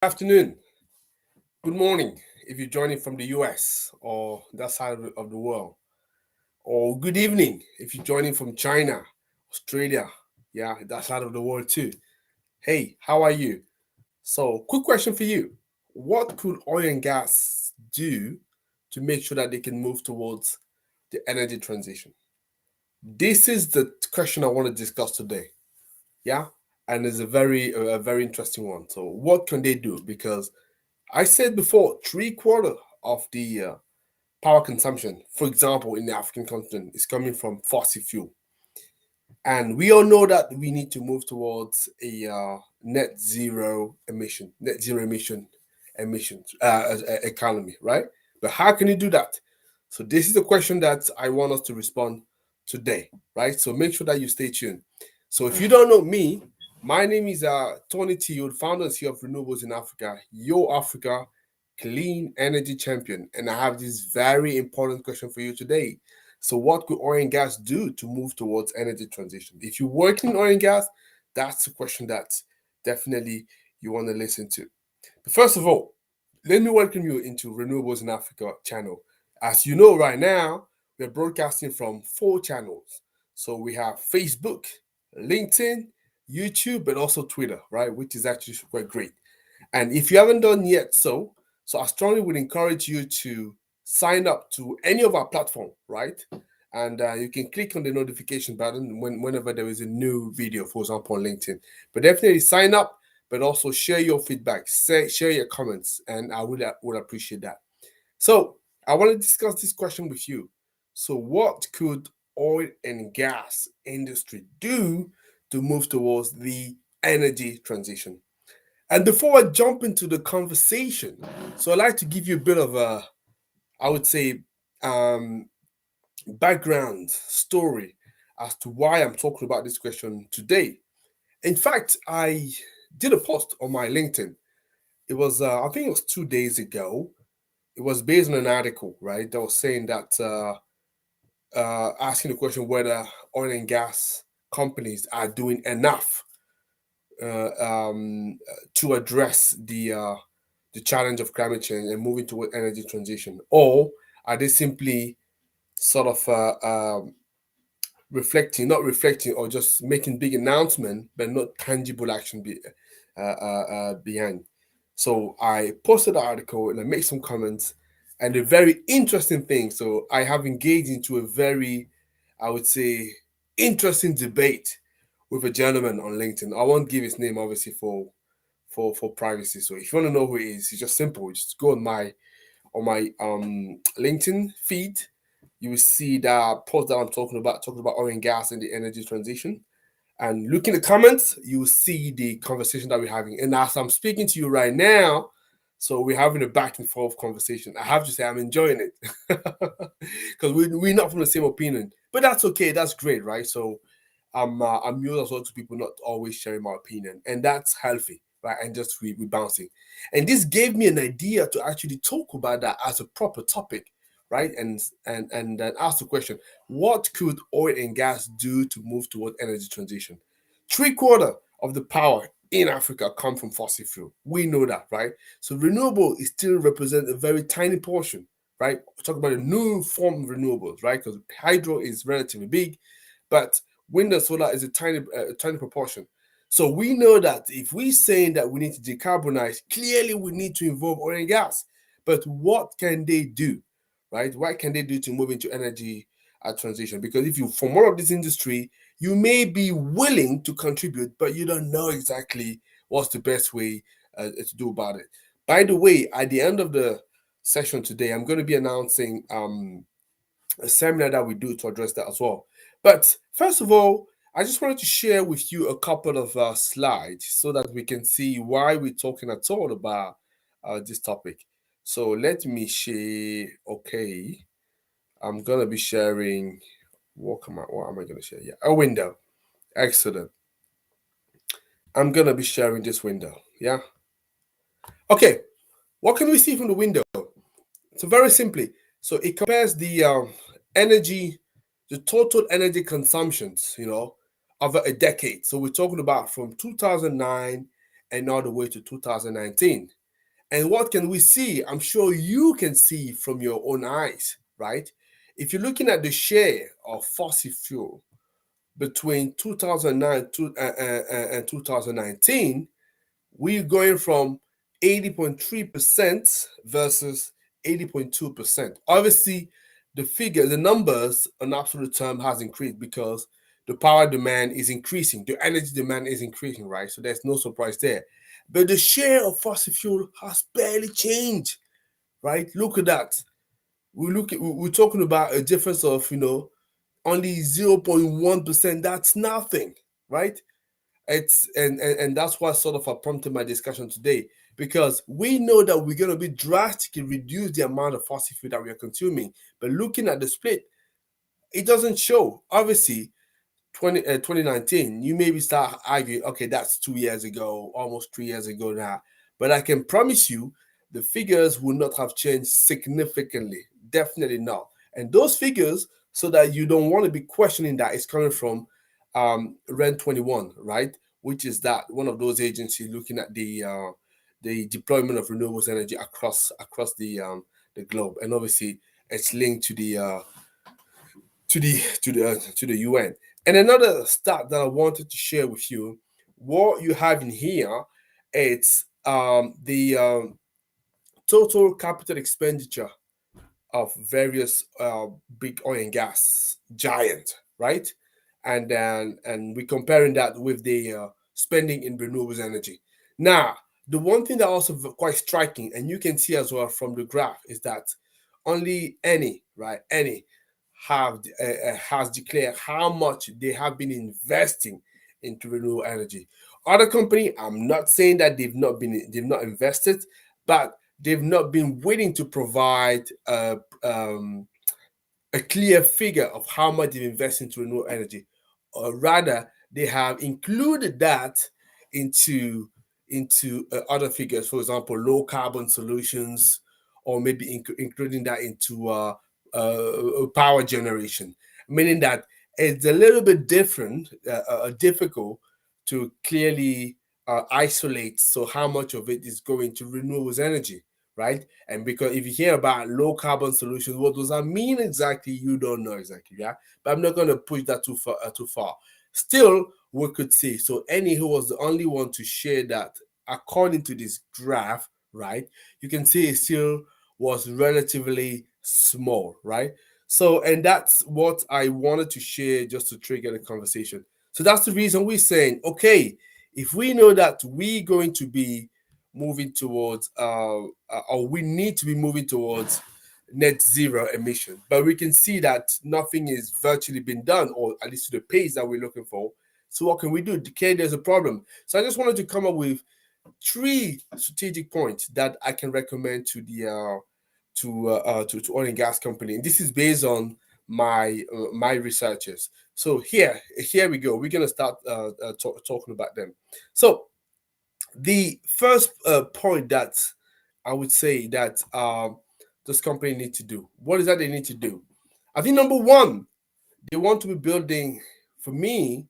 Afternoon, good morning if you're joining from the US or that side of the world, or good evening if you're joining from China, Australia, yeah, that side of the world too. Hey, how are you? So, quick question for you. What could oil and gas do to make sure that they can move towards the energy transition? This is the question I want to discuss today. Yeah, and it's a very interesting one. So, what can they do? Because I said before, three-quarter of the power consumption, for example, in the African continent, is coming from fossil fuel. And we all know that we need to move towards a net zero emissions economy, right? But how can you do that? So this is the question that I want us to respond today, right? So make sure that you stay tuned. So if you don't know me, my name is Tony Tio, founder and CEO of Renewables in Africa, your Africa clean energy champion. And I have this very important question for you today. So, what could oil and gas do to move towards energy transition? If you work in oil and gas, that's the question that definitely you want to listen to. But first of all, let me welcome you into Renewables in Africa channel. As you know, right now, we're broadcasting from 4 channels. So we have Facebook, LinkedIn, YouTube, but also Twitter, right? Which is actually quite great. And if you haven't done yet so I strongly would encourage you to sign up to any of our platform, right? And you can click on the notification button whenever there is a new video, for example, on LinkedIn. But definitely sign up, but also share your feedback, share your comments, and I would appreciate that. So I want to discuss this question with you. So what could oil and gas industry do to move towards the energy transition? And before I jump into the conversation, so I'd like to give you a bit of a, I would say, um, background story as to why I'm talking about this question today. In fact, I did a post on my LinkedIn. It was, I think it was 2 days ago. It was based on an article, right, that was saying that, asking the question whether oil and gas companies are doing enough to address the challenge of climate change and moving toward energy transition, or are they simply sort of not reflecting, or just making big announcement, but not tangible action behind? So I posted the article and I made some comments, and a very interesting thing. So I have engaged into a very, I would say, interesting debate with a gentleman on LinkedIn. I won't give his name, obviously, for privacy. So if you want to know who he is, it's just simple. Just go on my LinkedIn feed. You will see that post that I'm talking about oil and gas and the energy transition. And look in the comments, you will see the conversation that we're having. And as I'm speaking to you right now, so we're having a back and forth conversation. I have to say I'm enjoying it because we're not from the same opinion, but that's okay. That's great, right? So I'm used as well to people not always sharing my opinion, and that's healthy, right? And just we bouncing, and this gave me an idea to actually talk about that as a proper topic, right? And then ask the question: what could oil and gas do to move toward energy transition? Three-quarter of the power in Africa come from fossil fuel. We know that, right? So renewable is still represent a very tiny portion, right? We talk about a new form of renewables, right? Because hydro is relatively big, but wind and solar is a tiny proportion. So we know that if we're saying that we need to decarbonize, clearly we need to involve oil and gas. But what can they do, right? What can they do to move into energy transition? Because if you from one of this industry, you may be willing to contribute, but you don't know exactly what's the best way to do about it. By the way, at the end of the session today, I'm going to be announcing a seminar that we do to address that as well. But first of all, I just wanted to share with you a couple of slides so that we can see why we're talking at all about this topic. So let me share. Okay, I'm gonna be sharing. What am I gonna share? Yeah, a window. Excellent. I'm gonna be sharing this window. Yeah. Okay. What can we see from the window? So very simply, so it compares the energy, the total energy consumptions, over a decade. So we're talking about from 2009 and all the way to 2019. And what can we see? I'm sure you can see from your own eyes, right? If you're looking at the share of fossil fuel between 2009 and 2019, we're going from 80.3% versus 80.2%. Obviously, the numbers in absolute term has increased because the power demand is increasing, the energy demand is increasing, right? So there's no surprise there. But the share of fossil fuel has barely changed, right? Look at that. We're talking about a difference of only 0.1%. That's nothing, right? And that's what sort of prompted my discussion today, because we know that we're going to be drastically reduce the amount of fossil fuel that we are consuming, but looking at the split, it doesn't show. Obviously, 2019, you maybe start arguing, okay, that's 2 years ago, almost 3 years ago now. But I can promise you the figures will not have changed significantly. Definitely not. And those figures, so that you don't want to be questioning that, is coming from REN 21, right? Which is that one of those agencies looking at the deployment of renewables energy across the globe. And obviously, it's linked to the UN. And another stat that I wanted to share with you, what you have in here, it's the total capital expenditure of various big oil and gas giant, right? And we're comparing that with the spending in renewables energy. Now, the one thing that also quite striking, and you can see as well from the graph, is that only any has declared how much they have been investing into renewable energy. Other company, I'm not saying that they've not invested, but they've not been willing to provide a clear figure of how much they've invested into renewable energy, or rather, they have included that into other figures. For example, low carbon solutions, or maybe including that into power generation, meaning that it's a little bit difficult to clearly isolate. So how much of it is going to renewables energy, right? And because if you hear about low carbon solutions, what does that mean exactly? You don't know exactly, yeah. But I'm not going to push that too far. Still, we could see. So, Annie, who was the only one to share that, according to this graph, right? You can see it still was relatively small, right? So, and that's what I wanted to share just to trigger the conversation. So that's the reason we're saying, okay, if we know that we're going to be moving towards, or we need to be moving towards net zero emission, but we can see that nothing is virtually been done, or at least to the pace that we're looking for. So what can we do? Okay, there's a problem. So I just wanted to come up with 3 strategic points that I can recommend to the to oil and gas company. And this is based on my researches. So here we go. We're gonna start talking about them. So the first point that I would say that this company need to do. What is that they need to do? I think number one, they want to be building, for me,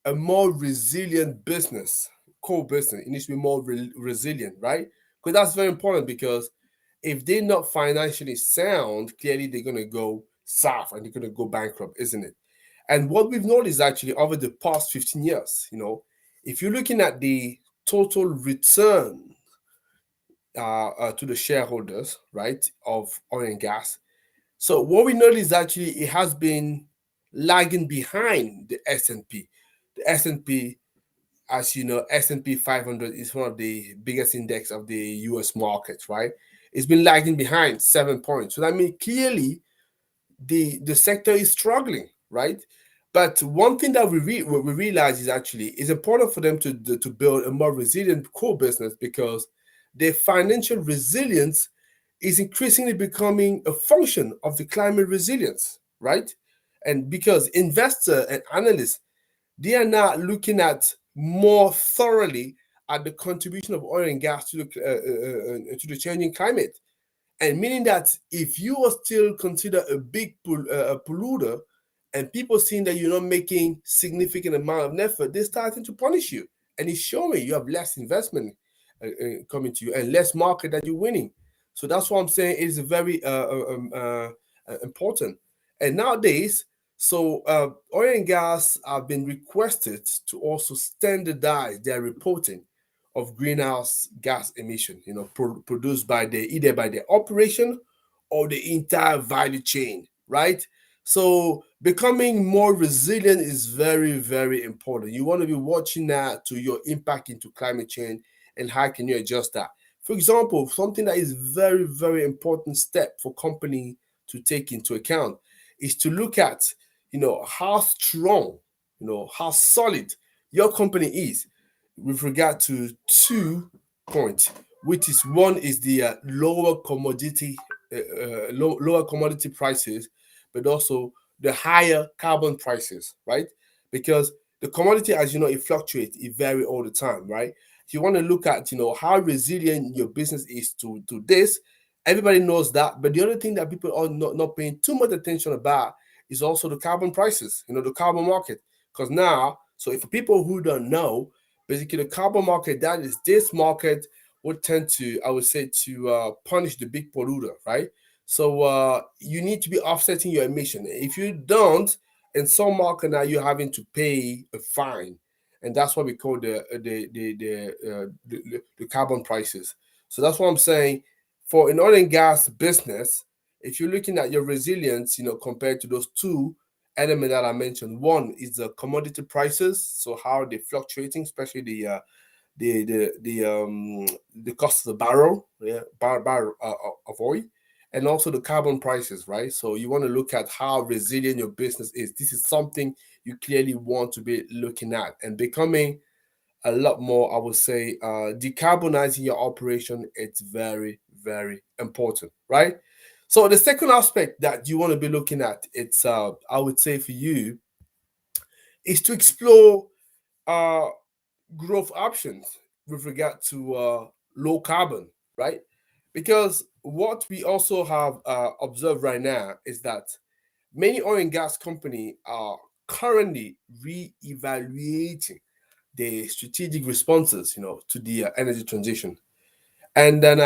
a more resilient business, core business. It needs to be more resilient, right? Because that's very important, because if they're not financially sound, clearly they're going to go south and they're going to go bankrupt, isn't it? And what we've noticed actually over the past 15 years, if you're looking at the total return to the shareholders, right, of oil and gas. So what we noticed is actually it has been lagging behind the S&P. The S&P, as you know, S&P 500 is one of the biggest index of the US market, right? It's been lagging behind 7 points. So that means clearly the sector is struggling, right? But one thing that we realize is actually it's important for them to build a more resilient core business, because their financial resilience is increasingly becoming a function of the climate resilience, right? And because investors and analysts, they are now looking at more thoroughly at the contribution of oil and gas to the changing climate. And meaning that if you are still considered a big polluter, and people seeing that you're not making significant amount of effort, they're starting to punish you. and it's showing you have less investment coming to you and less market that you're winning. So that's what I'm saying is very important. And nowadays, so oil and gas have been requested to also standardize their reporting of greenhouse gas emission, produced by either by the operation or the entire value chain, right? So becoming more resilient is very, very important. You want to be watching that to your impact into climate change and how can you adjust that. For example, something that is very, very important step for company to take into account is to look at, how strong, how solid your company is with regard to 2 points, which is one is the lower commodity prices, but also the higher carbon prices, right? Because the commodity, as you know, it fluctuates, it varies all the time, right? You want to look at, how resilient your business is to this. Everybody knows that, but the other thing that people are not paying too much attention about is also the carbon prices, the carbon market. Because now, so if people who don't know, basically the carbon market, that is this market would tend to, I would say, to punish the big polluter, right? So you need to be offsetting your emission. If you don't, in some market now you're having to pay a fine, and that's what we call the carbon prices. So that's what I'm saying. For an oil and gas business, if you're looking at your resilience, compared to those two elements that I mentioned, one is the commodity prices, so how they're fluctuating, especially the cost of the barrel, barrel of oil, and also the carbon prices, right? So you want to look at how resilient your business is. This is something you clearly want to be looking at and becoming a lot more, I would say, decarbonizing your operation. It's very, very important, right? So the second aspect that you want to be looking at, it's I would say for you, is to explore uh growth options with regard to low carbon, right? Because what we also have observed right now is that many oil and gas companies are currently re-evaluating the strategic responses, to the energy transition, and then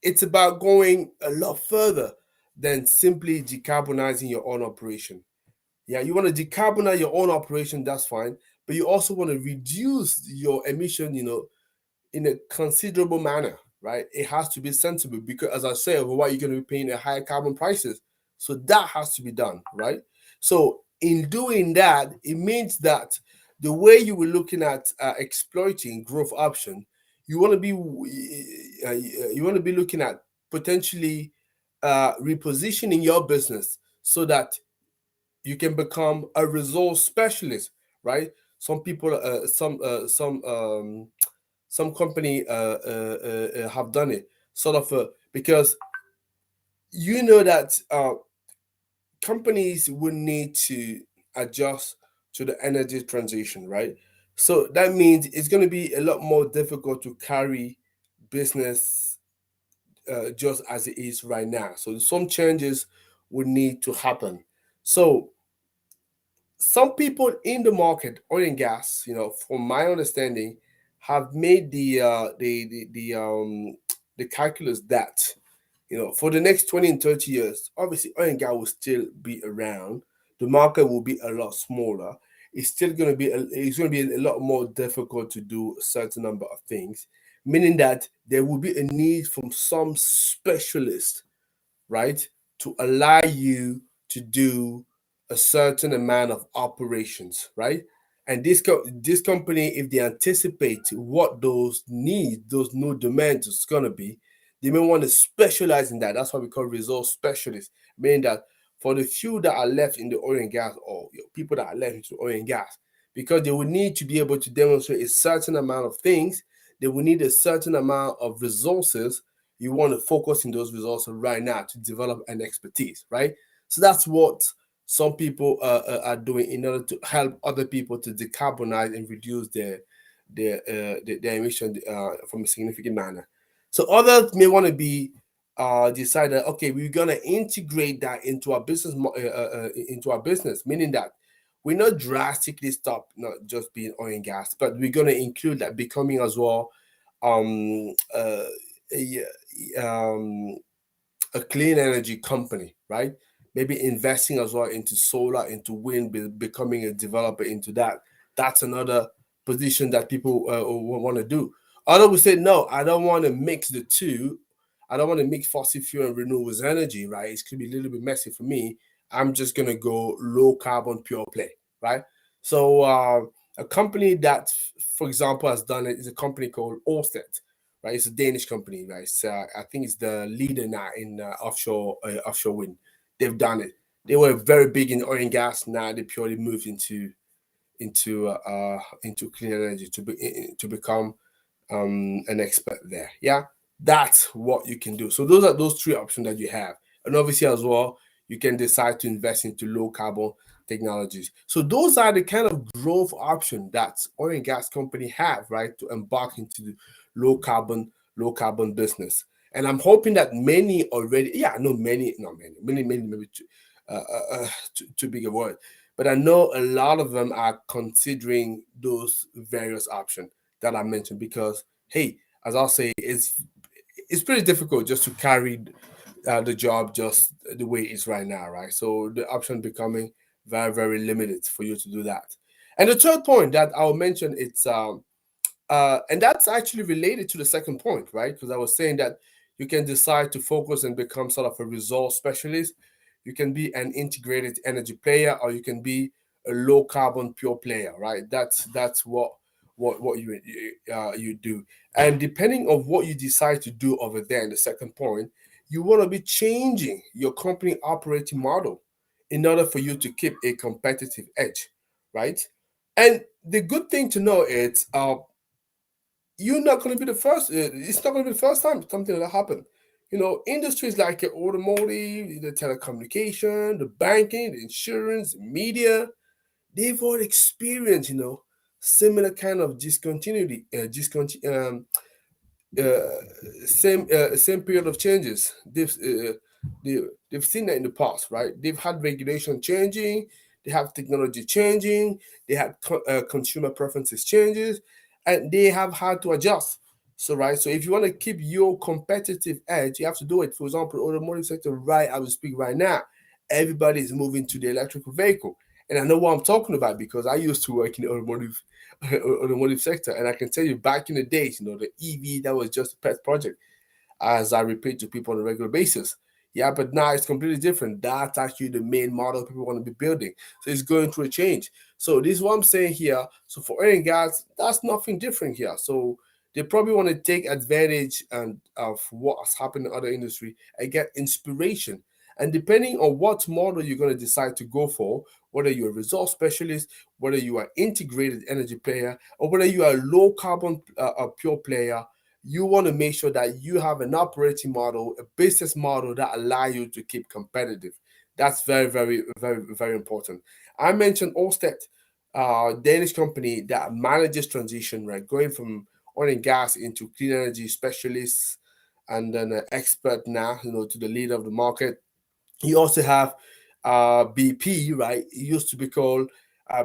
it's about going a lot further than simply decarbonizing your own operation. Yeah, you want to decarbonize your own operation, that's fine, but you also want to reduce your emission, in a considerable manner, right? It has to be sensible because, as I said, why you're going to be paying a higher carbon prices. So that has to be done, right? So in doing that, it means that the way you were looking at exploiting growth option, you want to be looking at potentially repositioning your business so that you can become a resource specialist, right? Some people, some company have done it, sort of, because you know that companies will need to adjust to the energy transition, right? So that means it's going to be a lot more difficult to carry business just as it is right now. So some changes would need to happen. So some people in the market, oil and gas, from my understanding, have made the calculus that, for the next 20 and 30 years, obviously oil and gas will still be around. The market will be a lot smaller. It's going to be a lot more difficult to do a certain number of things, meaning that there will be a need from some specialist, right, to allow you to do a certain amount of operations, right? And this company, if they anticipate what those needs, those new demands is gonna be, they may want to specialize in that. That's why we call resource specialists, meaning that for the few that are left in the oil and gas, or people that are left into oil and gas, because they will need to be able to demonstrate a certain amount of things, they will need a certain amount of resources. You want to focus in those resources right now to develop an expertise, right? So that's what some people are doing in order to help other people to decarbonize and reduce their emission from a significant manner. So others may want to be decide that, okay, we're gonna integrate that into our business, meaning that we're not drastically stop not just being oil and gas, but we're going to include that becoming as well um, uh, a, um, a clean energy company, right? Maybe investing as well into solar, into wind, becoming a developer into that. That's another position that people want to do. Others will say, no, I don't want to mix the two. I don't want to mix fossil fuel and renewables energy, right? It's going to be a little bit messy for me. I'm just going to go low carbon pure play, right? So a company that, for example, has done it is a company called Ørsted, right? It's a Danish company, right? So I think it's the leader now in offshore wind. They've done it. They were very big in oil and gas. Now they purely moved into clean energy to become an expert there. Yeah, that's what you can do. So those are those three options that you have, and obviously as well, you can decide to invest into low carbon technologies. So those are the kind of growth option that oil and gas company have, right, to embark into the low carbon business. And I'm hoping that many already, yeah, I know many, not many, maybe too big a word, but I know a lot of them are considering those various options that I mentioned because, hey, as I'll say, it's pretty difficult just to carry the job just the way it is right now, right? So the option becoming very, very limited for you to do that. And the third point that I'll mention, and that's actually related to the second point, right? Because I was saying that you can decide to focus and become sort of a resource specialist. You can be an integrated energy player, or you can be a low carbon pure player, right? That's what you do. And depending on what you decide to do over there in the second point, you want to be changing your company operating model in order for you to keep a competitive edge, right? And the good thing to know is you're not going to be the first. It's not going to be the first time something like that happen. Industries like the automotive, the telecommunication, the banking, the insurance, media, they've all experienced, similar kind of discontinuity, same period of changes. They've seen that in the past, right? They've had regulation changing, they have technology changing, they have consumer preferences changes, and they have had to adjust. So right, so if you want to keep your competitive edge, you have to do it. For example, automotive sector, right? I will speak right now. Everybody is moving to the electrical vehicle, and I know what I'm talking about because I used to work in the automotive sector, and I can tell you back in the days, the EV that was just a pet project, as I repeat to people on a regular basis. Yeah, but now it's completely different. That's actually the main model people want to be building. So it's going through a change. So this is what I'm saying here. So for oil and gas, that's nothing different here. So they probably want to take advantage of what has happened in other industry and get inspiration. And depending on what model you're going to decide to go for, whether you're a resource specialist, whether you are integrated energy player, or whether you are a low carbon pure player, you want to make sure that you have an operating model, a business model that allow you to keep competitive. That's very, very, very, very important. I mentioned Ørsted, Danish company that manages transition, right, going from oil and gas into clean energy specialists, and then an expert now, to the leader of the market. You also have BP, right? It used to be called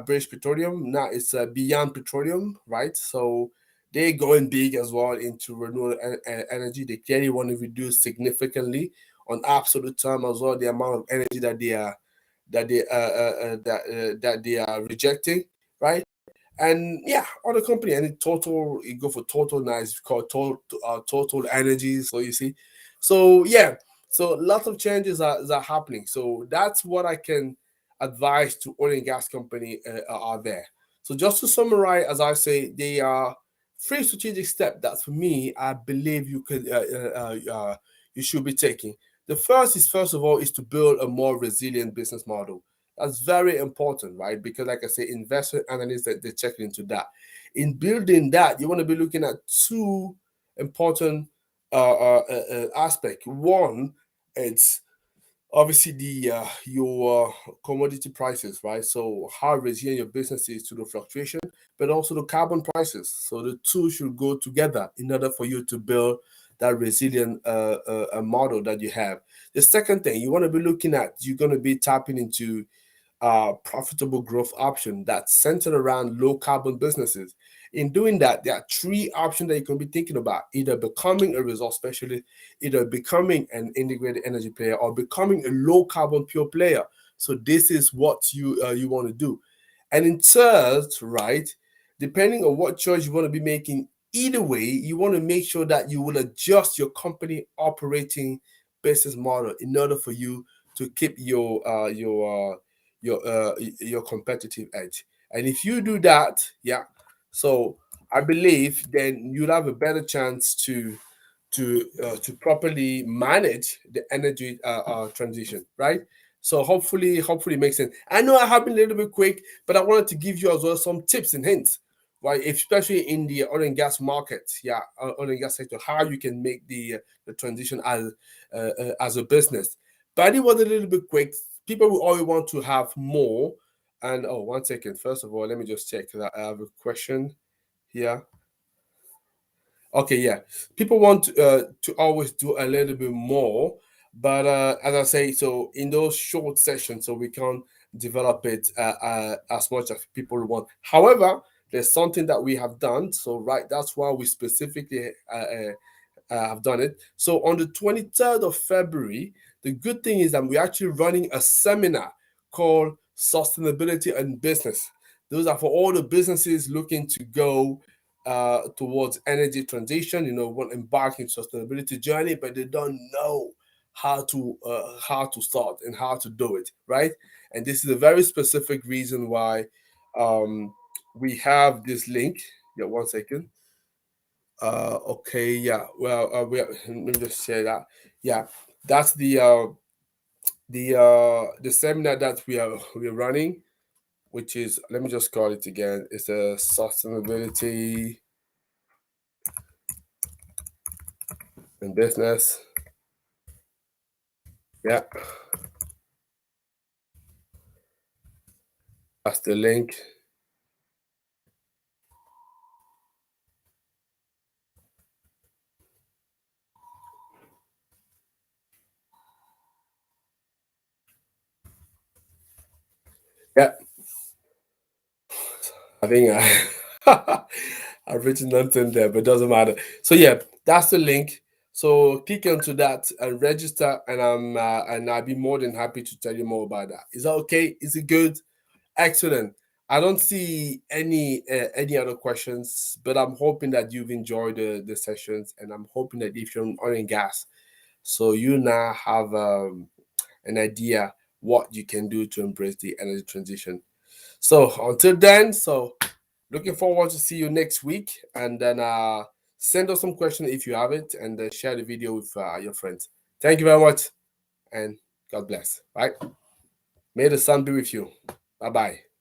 British Petroleum. Now it's Beyond Petroleum, right? So they're going big as well into renewable energy. They clearly want to reduce significantly on absolute term as well the amount of energy that they are rejecting, right? And yeah, other company, and in total, you go for total now, it's called total energies. So you see, so yeah, so lots of changes are happening. So that's what I can advise to oil and gas company are there. So just to summarize, as I say, they are three strategic steps that for me I believe you should be taking. The first of all is to build a more resilient business model. That's very important, right? Because, like I say, investment analysts they check into that. In building that, you want to be looking at two important aspects. One, it's obviously the your commodity prices, right? So how resilient your business is to the fluctuation, but also the carbon prices. So the two should go together in order for you to build that resilient model that you have. The second thing you want to be looking at, you're going to be tapping into profitable growth option that's centered around low carbon businesses. In doing that, there are three options that you can be thinking about: either becoming a resource specialist, either becoming an integrated energy player, or becoming a low carbon pure player. So this is what you want to do. And in third, right, depending on what choice you want to be making, either way, you want to make sure that you will adjust your company operating business model in order for you to keep your competitive edge. And if you do that, yeah, so I believe then you'll have a better chance to properly manage the energy transition, right? So hopefully it makes sense. I know I have been a little bit quick, but I wanted to give you as well some tips and hints, right? Especially in the oil and gas market, yeah, oil and gas sector, how you can make the transition as a business. But it was a little bit quick. People will always want to have more. And oh, 1 second. First of all, let me just check that I have a question here. Okay, yeah. People want to always do a little bit more, but as I say, so in those short sessions, so we can't develop it as much as people want. However, there's something that we have done. So right, that's why we specifically have done it. So on the 23rd of February, the good thing is that we're actually running a seminar called Sustainability and Business. Those are for all the businesses looking to go towards energy transition, want to embark in sustainability journey, but they don't know how to start and how to do it, right? And this is a very specific reason why we have this link. Yeah, 1 second. Okay, yeah. Well, let me just say that. Yeah, that's the seminar that we're running, which is, let me just call it again. It's a sustainability and business. Yeah, that's the link. Yeah, I think I've written nothing there, but it doesn't matter. So yeah, that's the link. So click onto that and register, and I'll be more than happy to tell you more about that. Is that okay? Is it good? Excellent. I don't see any other questions, but I'm hoping that you've enjoyed the sessions, and I'm hoping that if you're on oil and gas, so you now have an idea what you can do to embrace the energy transition. So until then, so looking forward to see you next week, and then send us some questions if you have it, and share the video with your friends. Thank you very much, and God bless. Right? May the sun be with you. Bye bye.